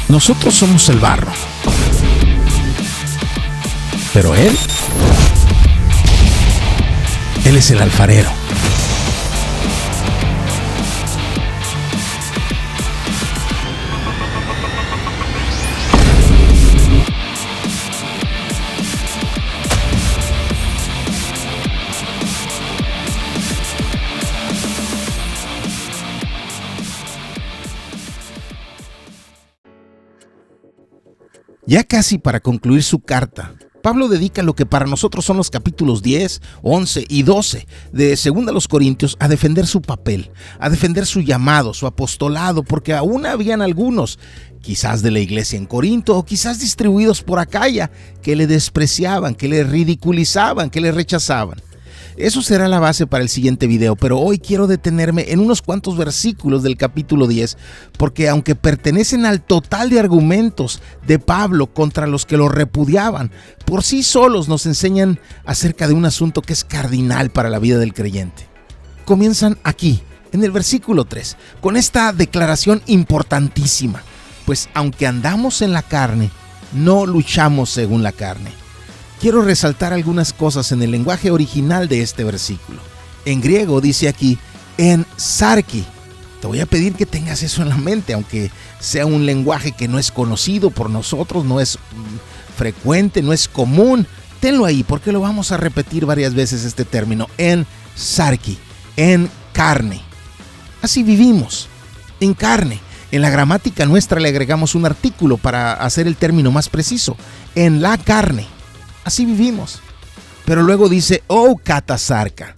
Nosotros somos el barro, pero Él es el alfarero. Ya casi para concluir su carta, Pablo dedica lo que para nosotros son los capítulos 10, 11 y 12 de 2 Corintios a defender su papel, a defender su llamado, su apostolado, porque aún habían algunos, quizás de la iglesia en Corinto o quizás distribuidos por Acaya, que le despreciaban, que le ridiculizaban, que le rechazaban. Eso será la base para el siguiente video, pero hoy quiero detenerme en unos cuantos versículos del capítulo 10, porque aunque pertenecen al total de argumentos de Pablo contra los que lo repudiaban, por sí solos nos enseñan acerca de un asunto que es cardinal para la vida del creyente. Comienzan aquí, en el versículo 3, con esta declaración importantísima, pues aunque andamos en la carne, no luchamos según la carne. Quiero resaltar algunas cosas en el lenguaje original de este versículo. En griego dice aquí, en sarki. Te voy a pedir que tengas eso en la mente, aunque sea un lenguaje que no es conocido por nosotros, no es frecuente, no es común. Tenlo ahí, porque lo vamos a repetir varias veces este término, en sarki, en carne. Así vivimos, en carne. En la gramática nuestra le agregamos un artículo para hacer el término más preciso, en la carne. Así vivimos. Pero luego dice, kata sarka.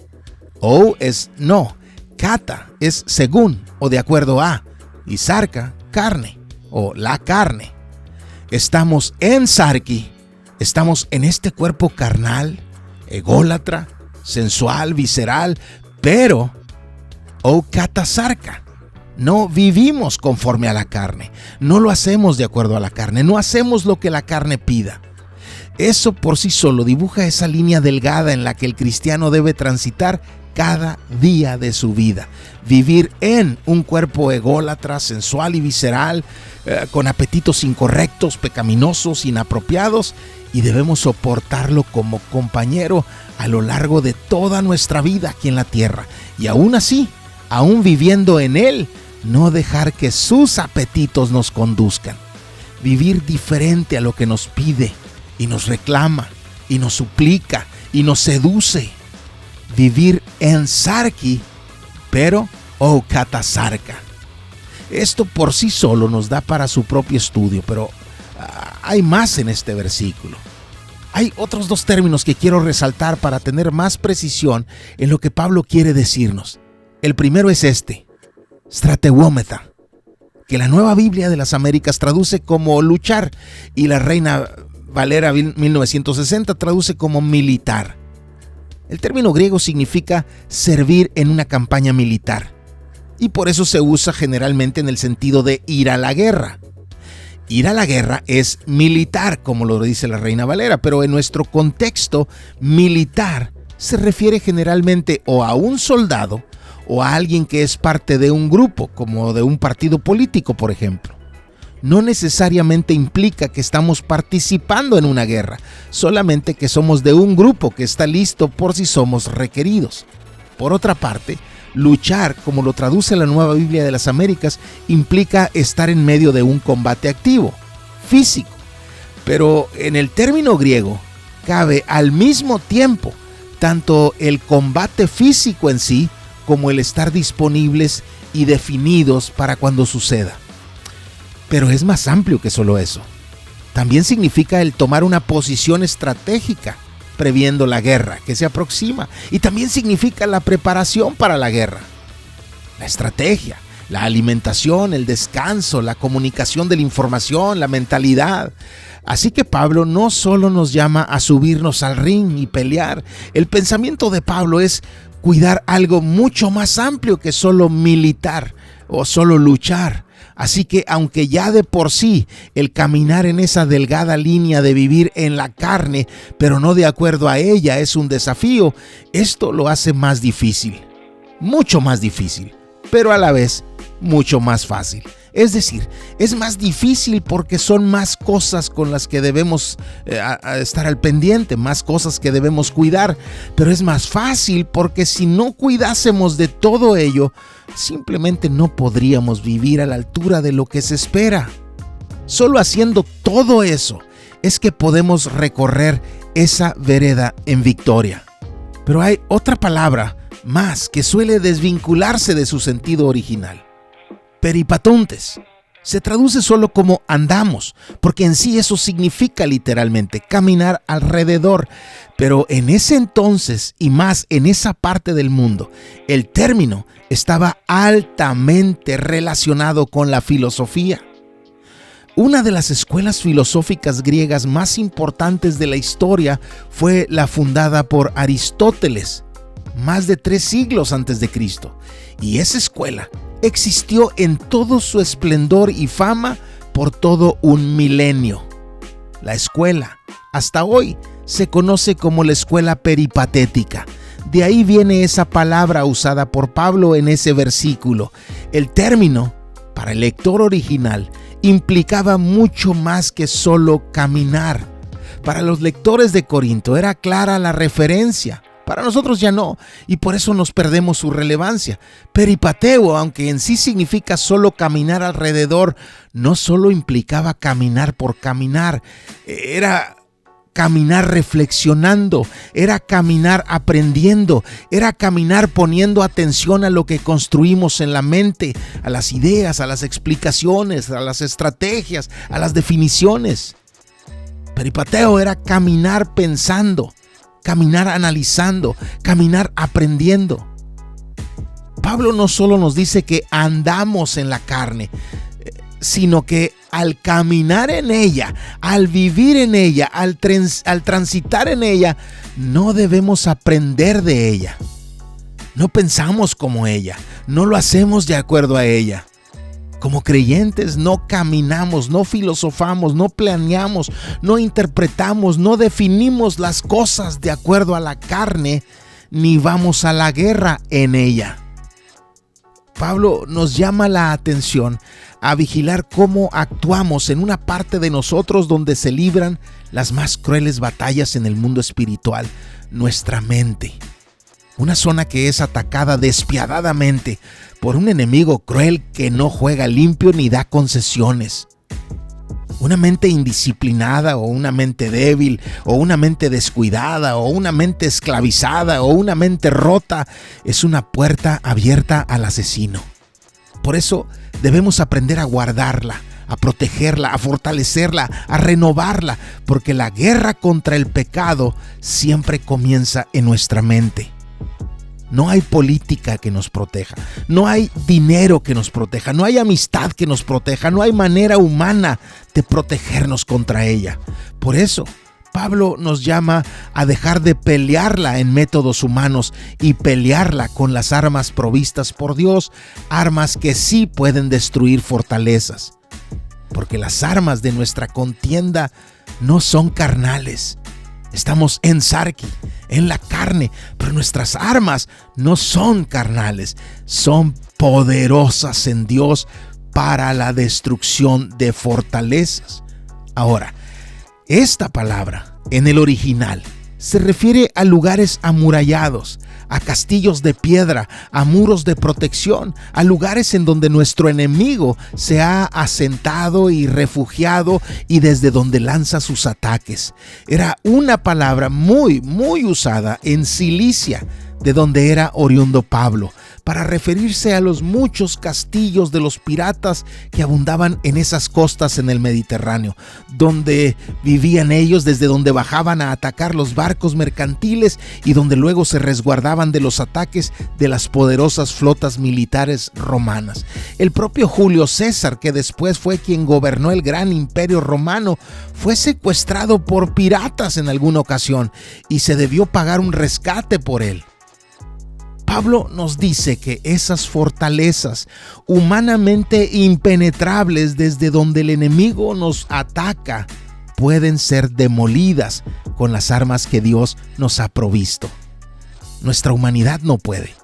Es no. Kata es según o de acuerdo a. Y sarka, carne o la carne. Estamos en sarki. Estamos en este cuerpo carnal, ególatra, sensual, visceral. Pero, kata sarka. No vivimos conforme a la carne. No lo hacemos de acuerdo a la carne. No hacemos lo que la carne pida. Eso por sí solo dibuja esa línea delgada en la que el cristiano debe transitar cada día de su vida. Vivir en un cuerpo ególatra, sensual y visceral, con apetitos incorrectos, pecaminosos, inapropiados, y debemos soportarlo como compañero a lo largo de toda nuestra vida aquí en la tierra. Y aún así, aún viviendo en él, no dejar que sus apetitos nos conduzcan. Vivir diferente a lo que nos pide y nos reclama, y nos suplica, y nos seduce. Vivir en sarki, pero kata sarka. Esto por sí solo nos da para su propio estudio, pero hay más en este versículo. Hay otros 2 términos que quiero resaltar para tener más precisión en lo que Pablo quiere decirnos. El primero es strateuometa, que la Nueva Biblia de las Américas traduce como luchar, y la Reina Valera 1960 traduce como militar. El término griego significa servir en una campaña militar, y por eso se usa generalmente en el sentido de ir a la guerra. Ir a la guerra es militar, como lo dice la Reina Valera, pero en nuestro contexto, militar se refiere generalmente o a un soldado o a alguien que es parte de un grupo, como de un partido político, por ejemplo. No necesariamente implica que estamos participando en una guerra, solamente que somos de un grupo que está listo por si somos requeridos. Por otra parte, luchar, como lo traduce la Nueva Biblia de las Américas, implica estar en medio de un combate activo, físico. Pero en el término griego, cabe al mismo tiempo tanto el combate físico en sí, como el estar disponibles y definidos para cuando suceda. Pero es más amplio que solo eso. También significa el tomar una posición estratégica, previendo la guerra que se aproxima. Y también significa la preparación para la guerra. La estrategia, la alimentación, el descanso, la comunicación de la información, la mentalidad. Así que Pablo no solo nos llama a subirnos al ring y pelear. El pensamiento de Pablo es cuidar algo mucho más amplio que solo militar o solo luchar. Así que aunque ya de por sí el caminar en esa delgada línea de vivir en la carne, pero no de acuerdo a ella, es un desafío, esto lo hace más difícil, mucho más difícil, pero a la vez mucho más fácil. Es decir, es más difícil porque son más cosas con las que debemos estar al pendiente, más cosas que debemos cuidar, pero es más fácil porque si no cuidásemos de todo ello, simplemente no podríamos vivir a la altura de lo que se espera. Solo haciendo todo eso es que podemos recorrer esa vereda en victoria. Pero hay otra palabra más que suele desvincularse de su sentido original. Peripatontes. Se traduce solo como andamos, porque en sí eso significa literalmente caminar alrededor. Pero en ese entonces y más en esa parte del mundo, el término estaba altamente relacionado con la filosofía. Una de las escuelas filosóficas griegas más importantes de la historia fue la fundada por Aristóteles, más de 3 siglos antes de Cristo. Y esa escuela existió en todo su esplendor y fama por todo un milenio. La escuela, hasta hoy, se conoce como la escuela peripatética. De ahí viene esa palabra usada por Pablo en ese versículo. El término, para el lector original, implicaba mucho más que solo caminar. Para los lectores de Corinto era clara la referencia. Para nosotros ya no, y por eso nos perdemos su relevancia. Peripateo, aunque en sí significa solo caminar alrededor, no solo implicaba caminar por caminar, era caminar reflexionando, era caminar aprendiendo, era caminar poniendo atención a lo que construimos en la mente, a las ideas, a las explicaciones, a las estrategias, a las definiciones. Peripateo era caminar pensando, caminar analizando, caminar aprendiendo. Pablo no solo nos dice que andamos en la carne, sino que al caminar en ella, al vivir en ella, al transitar en ella, no debemos aprender de ella. No pensamos como ella, no lo hacemos de acuerdo a ella. Como creyentes no caminamos, no filosofamos, no planeamos, no interpretamos, no definimos las cosas de acuerdo a la carne, ni vamos a la guerra en ella. Pablo nos llama la atención a vigilar cómo actuamos en una parte de nosotros donde se libran las más crueles batallas en el mundo espiritual, nuestra mente. Una zona que es atacada despiadadamente por un enemigo cruel que no juega limpio ni da concesiones. Una mente indisciplinada o una mente débil o una mente descuidada o una mente esclavizada o una mente rota es una puerta abierta al asesino. Por eso debemos aprender a guardarla, a protegerla, a fortalecerla, a renovarla, porque la guerra contra el pecado siempre comienza en nuestra mente. No hay política que nos proteja, no hay dinero que nos proteja, no hay amistad que nos proteja, no hay manera humana de protegernos contra ella. Por eso, Pablo nos llama a dejar de pelearla en métodos humanos y pelearla con las armas provistas por Dios, armas que sí pueden destruir fortalezas. Porque las armas de nuestra contienda no son carnales. Estamos en sarki, en la carne, pero nuestras armas no son carnales, son poderosas en Dios para la destrucción de fortalezas. Ahora, esta palabra en el original se refiere a lugares amurallados, a castillos de piedra, a muros de protección, a lugares en donde nuestro enemigo se ha asentado y refugiado y desde donde lanza sus ataques. Era una palabra muy usada en Cilicia, de donde era oriundo Pablo, para referirse a los muchos castillos de los piratas que abundaban en esas costas en el Mediterráneo, donde vivían ellos, desde donde bajaban a atacar los barcos mercantiles y donde luego se resguardaban de los ataques de las poderosas flotas militares romanas. El propio Julio César, que después fue quien gobernó el gran imperio romano, fue secuestrado por piratas en alguna ocasión y se debió pagar un rescate por él. Pablo nos dice que esas fortalezas humanamente impenetrables desde donde el enemigo nos ataca pueden ser demolidas con las armas que Dios nos ha provisto. Nuestra humanidad no puede,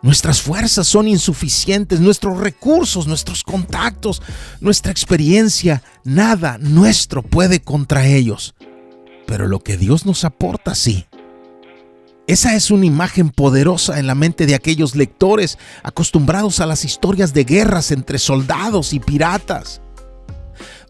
Nuestras fuerzas son insuficientes, nuestros recursos, nuestros contactos, nuestra experiencia, nada nuestro puede contra ellos. Pero lo que Dios nos aporta, sí. Esa es una imagen poderosa en la mente de aquellos lectores acostumbrados a las historias de guerras entre soldados y piratas.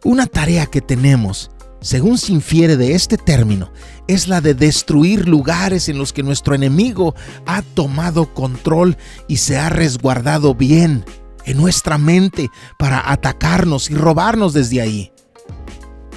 Una tarea que tenemos, según se infiere de este término, es la de destruir lugares en los que nuestro enemigo ha tomado control y se ha resguardado bien en nuestra mente para atacarnos y robarnos desde ahí.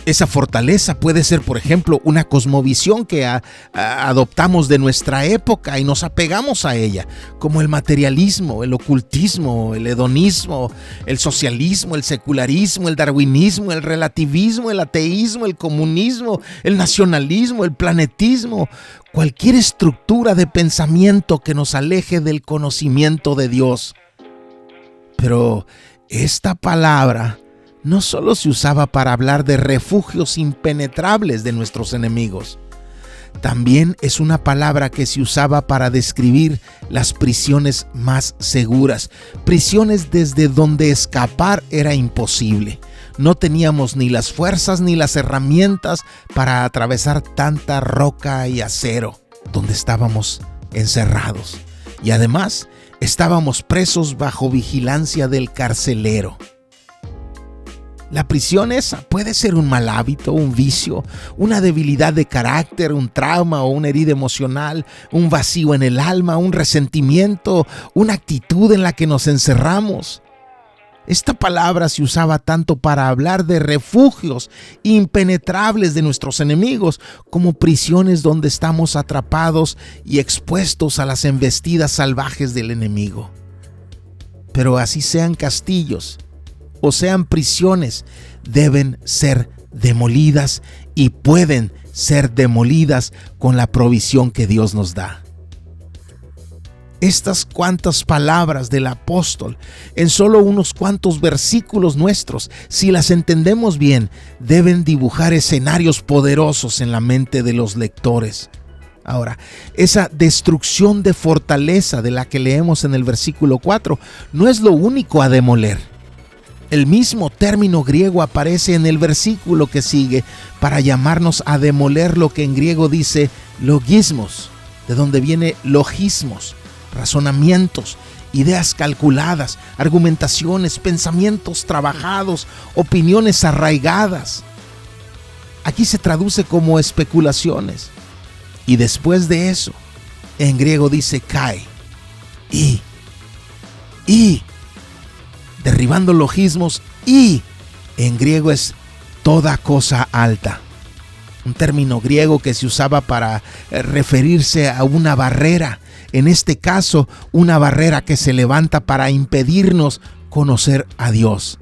Esa fortaleza puede ser, por ejemplo, una cosmovisión que adoptamos de nuestra época y nos apegamos a ella, como el materialismo, el ocultismo, el hedonismo, el socialismo, el secularismo, el darwinismo, el relativismo, el ateísmo, el comunismo, el nacionalismo, el planetismo, cualquier estructura de pensamiento que nos aleje del conocimiento de Dios. Pero esta palabra no solo se usaba para hablar de refugios impenetrables de nuestros enemigos, también es una palabra que se usaba para describir las prisiones más seguras, prisiones desde donde escapar era imposible. No teníamos ni las fuerzas ni las herramientas para atravesar tanta roca y acero donde estábamos encerrados. Y además, estábamos presos bajo vigilancia del carcelero. La prisión esa puede ser un mal hábito, un vicio, una debilidad de carácter, un trauma o una herida emocional, un vacío en el alma, un resentimiento, una actitud en la que nos encerramos. Esta palabra se usaba tanto para hablar de refugios impenetrables de nuestros enemigos como prisiones donde estamos atrapados y expuestos a las embestidas salvajes del enemigo. Pero así sean castillos o sean prisiones, deben ser demolidas y pueden ser demolidas con la provisión que Dios nos da. Estas cuantas palabras del apóstol en solo unos cuantos versículos nuestros, si las entendemos bien, deben dibujar escenarios poderosos en la mente de los lectores. Ahora, esa destrucción de fortaleza de la que leemos en el versículo 4 no es lo único a demoler. El mismo término griego aparece en el versículo que sigue para llamarnos a demoler lo que en griego dice logismos, de donde viene logismos, razonamientos, ideas calculadas, argumentaciones, pensamientos trabajados, opiniones arraigadas. Aquí se traduce como especulaciones. Y después de eso, en griego dice kai, y derribando logismos, y en griego es toda cosa alta. Un término griego que se usaba para referirse a una barrera. En este caso, una barrera que se levanta para impedirnos conocer a Dios.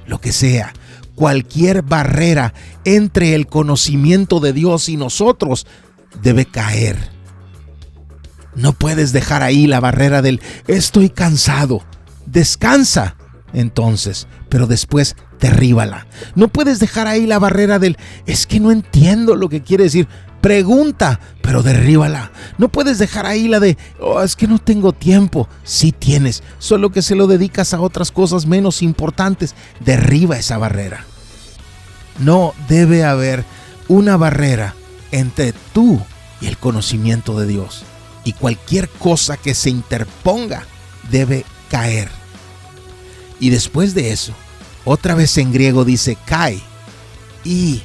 Lo que sea, cualquier barrera entre el conocimiento de Dios y nosotros debe caer. No puedes dejar ahí la barrera del estoy cansado. Descansa entonces, pero después derríbala. No puedes dejar ahí la barrera del es que no entiendo lo que quiere decir. Pregunta, pero derríbala. No puedes dejar ahí la de es que no tengo tiempo. Sí tienes, solo que se lo dedicas a otras cosas menos importantes. Derriba esa barrera. No debe haber una barrera entre tú y el conocimiento de Dios. Y cualquier cosa que se interponga debe caer. Y después de eso, otra vez en griego dice kai, y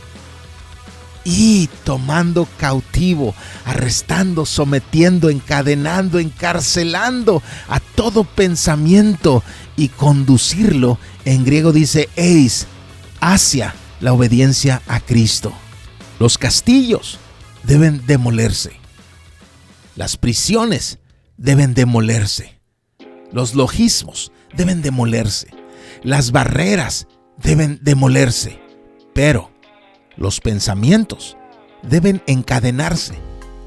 tomando cautivo, arrestando, sometiendo, encadenando, encarcelando a todo pensamiento y conducirlo, en griego dice eis, hacia la obediencia a Cristo. Los castillos deben demolerse. Las prisiones deben demolerse. Los logismos deben demolerse. Las barreras deben demolerse. Pero los pensamientos deben encadenarse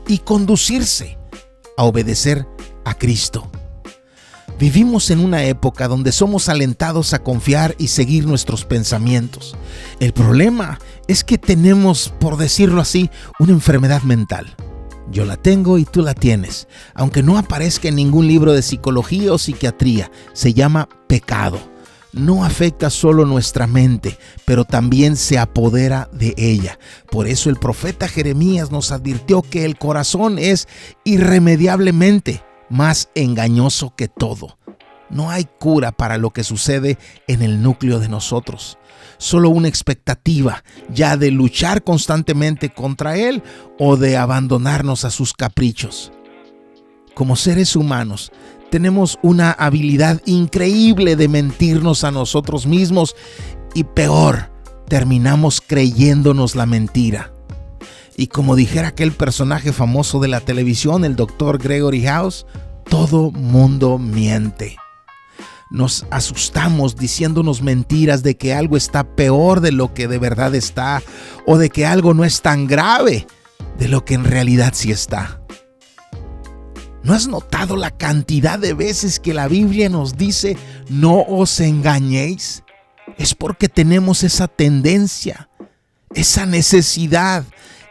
y conducirse a obedecer a Cristo. Vivimos en una época donde somos alentados a confiar y seguir nuestros pensamientos. El problema es que tenemos, por decirlo así, una enfermedad mental. Yo la tengo y tú la tienes, aunque no aparezca en ningún libro de psicología o psiquiatría. Se llama pecado. No afecta solo nuestra mente, pero también se apodera de ella. Por eso el profeta Jeremías nos advirtió que el corazón es irremediablemente más engañoso que todo. No hay cura para lo que sucede en el núcleo de nosotros. Solo una expectativa ya de luchar constantemente contra él o de abandonarnos a sus caprichos. Como seres humanos, tenemos una habilidad increíble de mentirnos a nosotros mismos y peor, terminamos creyéndonos la mentira. Y como dijera aquel personaje famoso de la televisión, el Dr. Gregory House, todo mundo miente. Nos asustamos diciéndonos mentiras de que algo está peor de lo que de verdad está, o de que algo no es tan grave de lo que en realidad sí está. ¿No has notado la cantidad de veces que la Biblia nos dice no os engañéis? Es porque tenemos esa tendencia, esa necesidad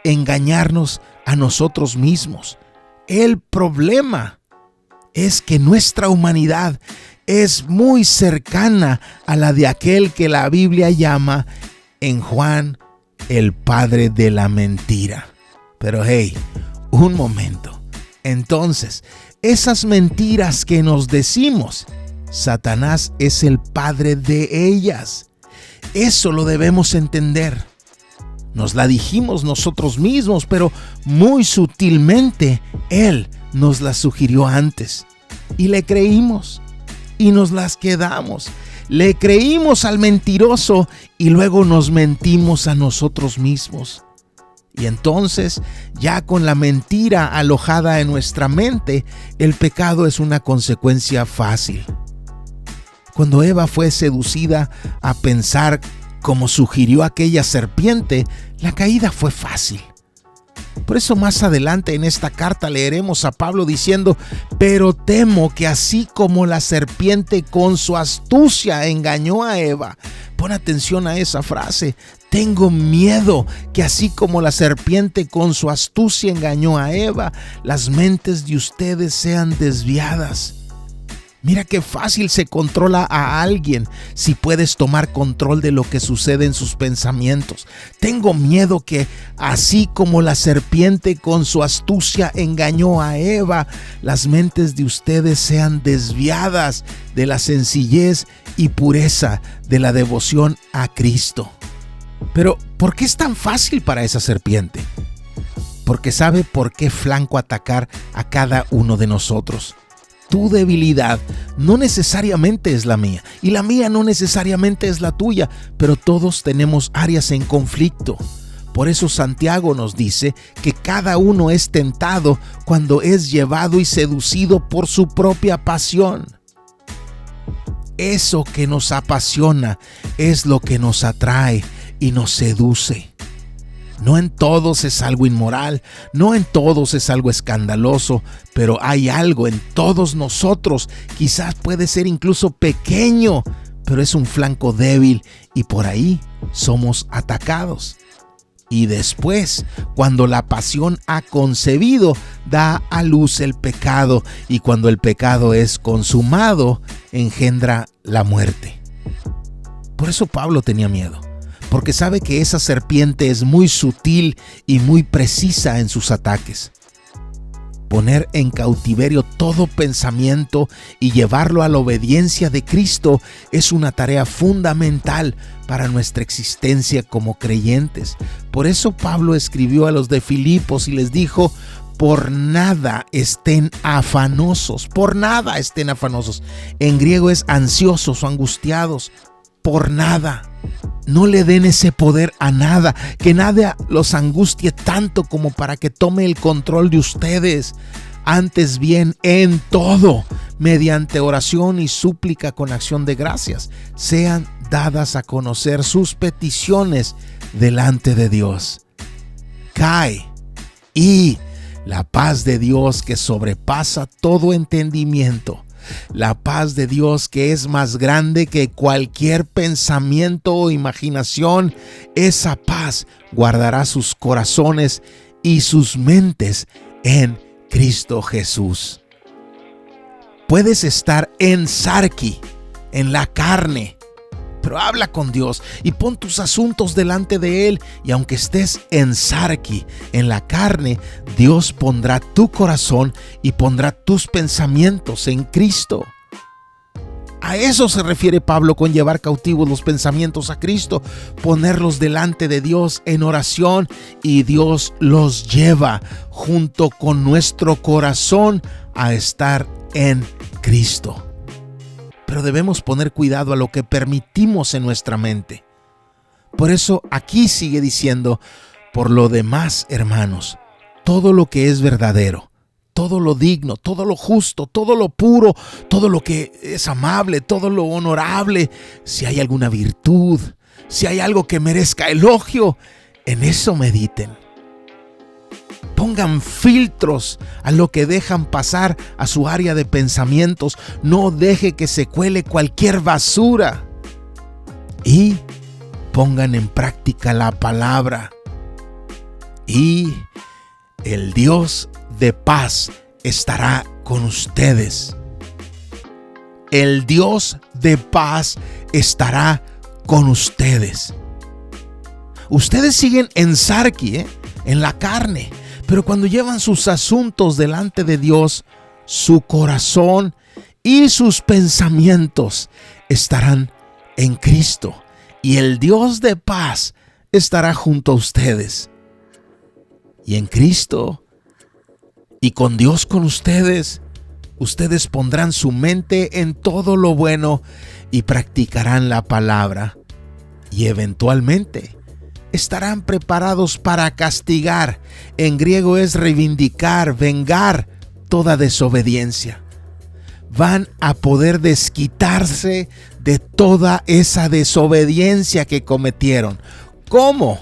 de engañarnos a nosotros mismos. El problema es que nuestra humanidad es muy cercana a la de aquel que la Biblia llama en Juan el padre de la mentira. Pero hey, un momento. Entonces, esas mentiras que nos decimos, Satanás es el padre de ellas. Eso lo debemos entender. Nos la dijimos nosotros mismos, pero muy sutilmente él nos la sugirió antes. Y le creímos. Y nos las quedamos. Le creímos al mentiroso y luego nos mentimos a nosotros mismos. Y entonces, ya con la mentira alojada en nuestra mente, el pecado es una consecuencia fácil. Cuando Eva fue seducida a pensar como sugirió aquella serpiente, la caída fue fácil. Por eso más adelante en esta carta leeremos a Pablo diciendo: pero temo que así como la serpiente con su astucia engañó a Eva. Pon atención a esa frase. Tengo miedo que así como la serpiente con su astucia engañó a Eva, las mentes de ustedes sean desviadas. Mira qué fácil se controla a alguien si puedes tomar control de lo que sucede en sus pensamientos. Tengo miedo que así como la serpiente con su astucia engañó a Eva, las mentes de ustedes sean desviadas de la sencillez y pureza de la devoción a Cristo. Pero, ¿por qué es tan fácil para esa serpiente? Porque sabe por qué flanco atacar a cada uno de nosotros. Tu debilidad no necesariamente es la mía y la mía no necesariamente es la tuya, pero todos tenemos áreas en conflicto. Por eso Santiago nos dice que cada uno es tentado cuando es llevado y seducido por su propia pasión. Eso que nos apasiona es lo que nos atrae y nos seduce. No en todos es algo inmoral, no en todos es algo escandaloso, pero hay algo en todos nosotros, quizás puede ser incluso pequeño, pero es un flanco débil y por ahí somos atacados. Y después, cuando la pasión ha concebido, da a luz el pecado, y cuando el pecado es consumado, engendra la muerte. Por eso Pablo tenía miedo. Porque sabe que esa serpiente es muy sutil y muy precisa en sus ataques. Poner en cautiverio todo pensamiento y llevarlo a la obediencia de Cristo es una tarea fundamental para nuestra existencia como creyentes. Por eso Pablo escribió a los de Filipos y les dijo: por nada estén afanosos, por nada estén afanosos. En griego es ansiosos o angustiados, por nada. No le den ese poder a nada, que nada los angustie tanto como para que tome el control de ustedes. Antes bien, en todo, mediante oración y súplica con acción de gracias, sean dadas a conocer sus peticiones delante de Dios. Cae y la paz de Dios que sobrepasa todo entendimiento, la paz de Dios que es más grande que cualquier pensamiento o imaginación, esa paz guardará sus corazones y sus mentes en Cristo Jesús. Puedes estar en sarki, en la carne, pero habla con Dios y pon tus asuntos delante de Él. Y aunque estés en sarki, en la carne, Dios pondrá tu corazón y pondrá tus pensamientos en Cristo. A eso se refiere Pablo con llevar cautivos los pensamientos a Cristo, ponerlos delante de Dios en oración, y Dios los lleva junto con nuestro corazón a estar en Cristo. Pero debemos poner cuidado a lo que permitimos en nuestra mente. Por eso aquí sigue diciendo: por lo demás, hermanos, todo lo que es verdadero, todo lo digno, todo lo justo, todo lo puro, todo lo que es amable, todo lo honorable, si hay alguna virtud, si hay algo que merezca elogio, en eso mediten. Pongan filtros a lo que dejan pasar a su área de pensamientos. No deje que se cuele cualquier basura. Y pongan en práctica la palabra. Y el Dios de paz estará con ustedes. El Dios de paz estará con ustedes. Ustedes siguen en sarki, en la carne, pero cuando llevan sus asuntos delante de Dios, su corazón y sus pensamientos estarán en Cristo, y el Dios de paz estará junto a ustedes. Y en Cristo y con Dios con ustedes, ustedes pondrán su mente en todo lo bueno y practicarán la palabra, y eventualmente estarán preparados para castigar. En griego es reivindicar, vengar toda desobediencia. Van a poder desquitarse de toda esa desobediencia que cometieron. ¿Cómo?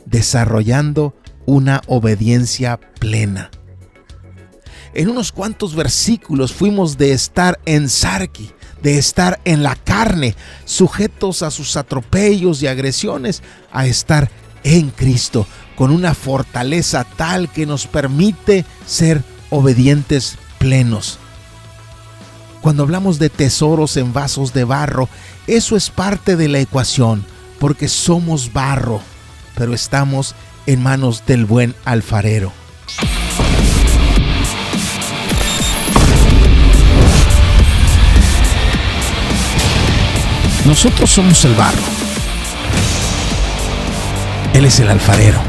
Desarrollando una obediencia plena. En unos cuantos versículos fuimos de estar en sarki, de estar en la carne, sujetos a sus atropellos y agresiones, a estar en Cristo, con una fortaleza tal que nos permite ser obedientes plenos. Cuando hablamos de tesoros en vasos de barro, eso es parte de la ecuación, porque somos barro, pero estamos en manos del buen alfarero. Nosotros somos el barro. Él es el alfarero.